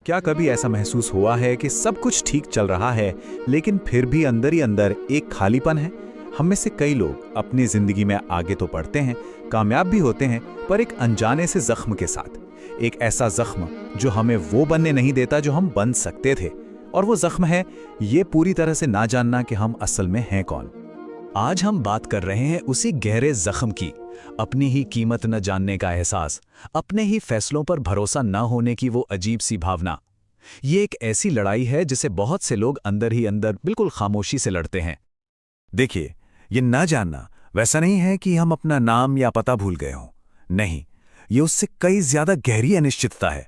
क्या कभी ऐसा महसूस हुआ है कि सब कुछ ठीक चल रहा है, लेकिन फिर भी अंदर ही अंदर एक खालीपन है? हम में से कई लोग अपनी जिंदगी में आगे तो बढ़ते हैं, कामयाब भी होते हैं, पर एक अनजाने से जख्म के साथ। एक ऐसा जख्म जो हमें वो बनने नहीं देता जो हम बन सकते थे। और वो जख्म है ये पूरी तरह से ना जानना कि हम असल में हैं कौन। आज हम बात कर रहे हैं उसी गहरे जख्म की, अपनी ही कीमत न जानने का एहसास, अपने ही फैसलों पर भरोसा न होने की वो अजीब सी भावना। ये एक ऐसी लड़ाई है जिसे बहुत से लोग अंदर ही अंदर बिल्कुल खामोशी से लड़ते हैं। देखिए, ये न जानना वैसा नहीं है कि हम अपना नाम या पता भूल गए हों। नहीं, ये उससे कई ज्यादा गहरी अनिश्चितता है।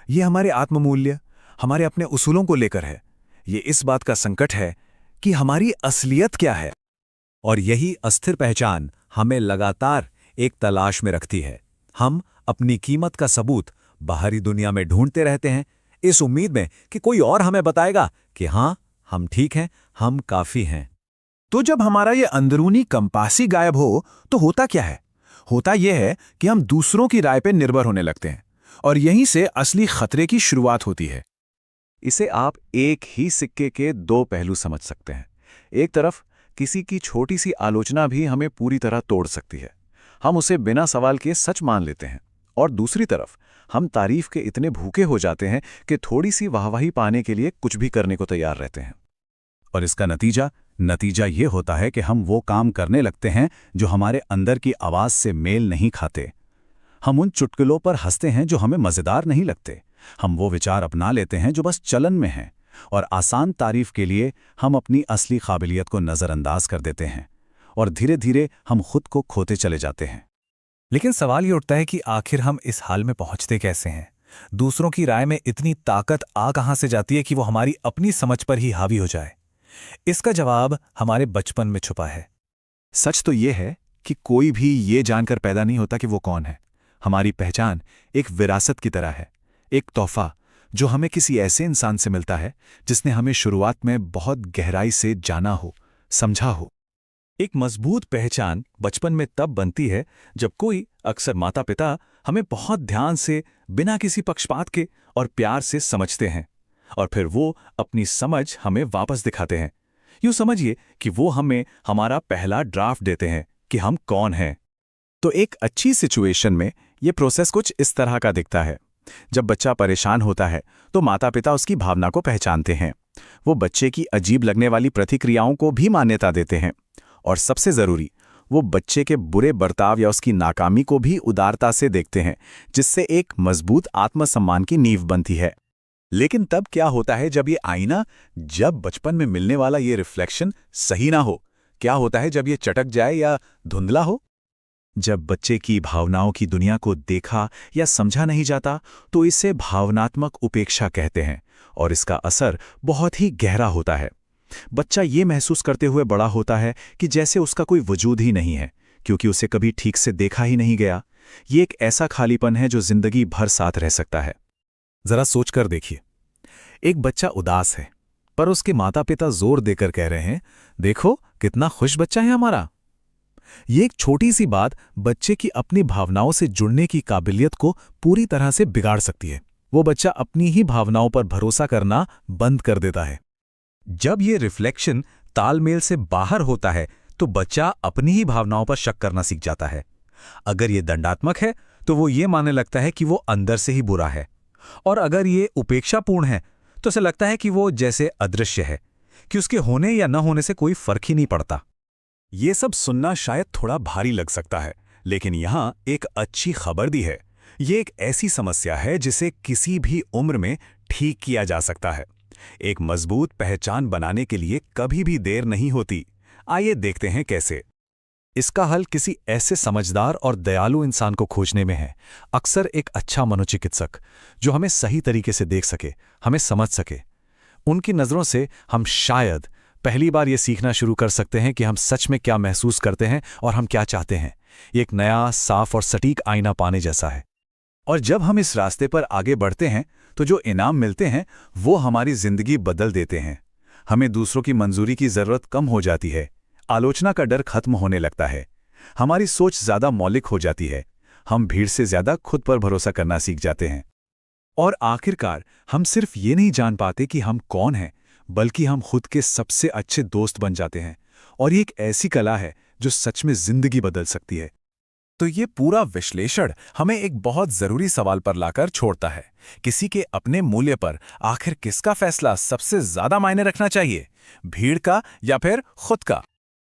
ये हमारे आत्ममूल्य, हमारे अपने उसूलों को लेकर है। ये इस बात का संकट है कि हमारी असलियत क्या है। और यही अस्थिर पहचान हमें लगातार एक तलाश में रखती है। हम अपनी कीमत का सबूत बाहरी दुनिया में ढूंढते रहते हैं, इस उम्मीद में कि कोई और हमें बताएगा कि हाँ, हम ठीक हैं, हम काफी हैं। तो जब हमारा ये अंदरूनी कंपासी गायब हो तो होता क्या है? होता यह है कि हम दूसरों की राय पर निर्भर होने लगते हैं, और यहीं से असली खतरे की शुरुआत होती है। इसे आप एक ही सिक्के के दो पहलू समझ सकते हैं। एक तरफ किसी की छोटी सी आलोचना भी हमें पूरी तरह तोड़ सकती है, हम उसे बिना सवाल के सच मान लेते हैं। और दूसरी तरफ हम तारीफ के इतने भूखे हो जाते हैं कि थोड़ी सी वाहवाही पाने के लिए कुछ भी करने को तैयार रहते हैं। और इसका नतीजा ये होता है कि हम वो काम करने लगते हैं जो हमारे अंदर की आवाज से मेल नहीं खाते। हम उन चुटकुलों पर हंसते हैं जो हमें मजेदार नहीं लगते। हम वो विचार अपना लेते हैं जो बस चलन में हैं। और आसान तारीफ के लिए हम अपनी असली काबिलियत को नज़रअंदाज कर देते हैं। और धीरे धीरे हम खुद को खोते चले जाते हैं। लेकिन सवाल ये उठता है कि आखिर हम इस हाल में पहुंचते कैसे हैं? दूसरों की राय में इतनी ताकत कहां से जाती है कि वो हमारी अपनी समझ पर ही हावी हो जाए? इसका जवाब हमारे बचपन में छुपा है। सच तो ये है कि कोई भी ये जानकर पैदा नहीं होता कि वो कौन है। हमारी पहचान एक विरासत की तरह है, एक तोहफा जो हमें किसी ऐसे इंसान से मिलता है जिसने हमें शुरुआत में बहुत गहराई से जाना हो, समझा हो। एक मजबूत पहचान बचपन में तब बनती है जब कोई, अक्सर माता पिता, हमें बहुत ध्यान से, बिना किसी पक्षपात के और प्यार से समझते हैं। और फिर वो अपनी समझ हमें वापस दिखाते हैं। यूं समझिए कि वो हमें हमारा पहला ड्राफ्ट देते हैं कि हम कौन हैं। तो एक अच्छी सिचुएशन में ये प्रोसेस कुछ इस तरह का दिखता है। जब बच्चा परेशान होता है तो माता पिता उसकी भावना को पहचानते हैं। वो बच्चे की अजीब लगने वाली प्रतिक्रियाओं को भी मान्यता देते हैं। और सबसे जरूरी, वो बच्चे के बुरे बर्ताव या उसकी नाकामी को भी उदारता से देखते हैं, जिससे एक मजबूत आत्मसम्मान की नींव बनती है। लेकिन तब क्या होता है जब बचपन में मिलने वाला ये रिफ्लेक्शन सही ना हो? क्या होता है जब ये चटक जाए या धुंधला हो? जब बच्चे की भावनाओं की दुनिया को देखा या समझा नहीं जाता तो इसे भावनात्मक उपेक्षा कहते हैं। और इसका असर बहुत ही गहरा होता है। बच्चा ये महसूस करते हुए बड़ा होता है कि जैसे उसका कोई वजूद ही नहीं है, क्योंकि उसे कभी ठीक से देखा ही नहीं गया। ये एक ऐसा खालीपन है जो जिंदगी भर साथ रह सकता है। जरा सोचकर देखिए, एक बच्चा उदास है, पर उसके माता पिता जोर देकर कह रहे हैं, देखो कितना खुश बच्चा है हमारा। ये एक छोटी सी बात बच्चे की अपनी भावनाओं से जुड़ने की काबिलियत को पूरी तरह से बिगाड़ सकती है। वो बच्चा अपनी ही भावनाओं पर भरोसा करना बंद कर देता है। जब ये रिफ्लेक्शन तालमेल से बाहर होता है तो बच्चा अपनी ही भावनाओं पर शक करना सीख जाता है। अगर ये दंडात्मक है तो वो ये मानने लगता है कि वो अंदर से ही बुरा है। और अगर ये उपेक्षापूर्ण है तो उसे लगता है कि वो जैसे अदृश्य है, कि उसके होने या न होने से कोई फर्क ही नहीं पड़ता। ये सब सुनना शायद थोड़ा भारी लग सकता है, लेकिन यहां एक अच्छी खबर दी है। ये एक ऐसी समस्या है जिसे किसी भी उम्र में ठीक किया जा सकता है। एक मजबूत पहचान बनाने के लिए कभी भी देर नहीं होती। आइए देखते हैं कैसे। इसका हल किसी ऐसे समझदार और दयालु इंसान को खोजने में है। अक्सर एक अच्छा मनोचिकित्सक जो हमें सही तरीके से देख सके, हमें समझ सके। उनकी नज़रों से हम शायद पहली बार ये सीखना शुरू कर सकते हैं कि हम सच में क्या महसूस करते हैं और हम क्या चाहते हैं। ये एक नया, साफ और सटीक आईना पाने जैसा है। और जब हम इस रास्ते पर आगे बढ़ते हैं तो जो इनाम मिलते हैं वो हमारी जिंदगी बदल देते हैं। हमें दूसरों की मंजूरी की जरूरत कम हो जाती है, आलोचना का डर खत्म होने लगता है, हमारी सोच ज्यादा मौलिक हो जाती है, हम भीड़ से ज्यादा खुद पर भरोसा करना सीख जाते हैं। और आखिरकार हम सिर्फ ये नहीं जान पाते कि हम कौन हैं, बल्कि हम खुद के सबसे अच्छे दोस्त बन जाते हैं। और ये एक ऐसी कला है जो सच में जिंदगी बदल सकती है। तो ये पूरा विश्लेषण हमें एक बहुत जरूरी सवाल पर लाकर छोड़ता है। किसी के अपने मूल्य पर आखिर किसका फैसला सबसे ज्यादा मायने रखना चाहिए, भीड़ का या फिर खुद का?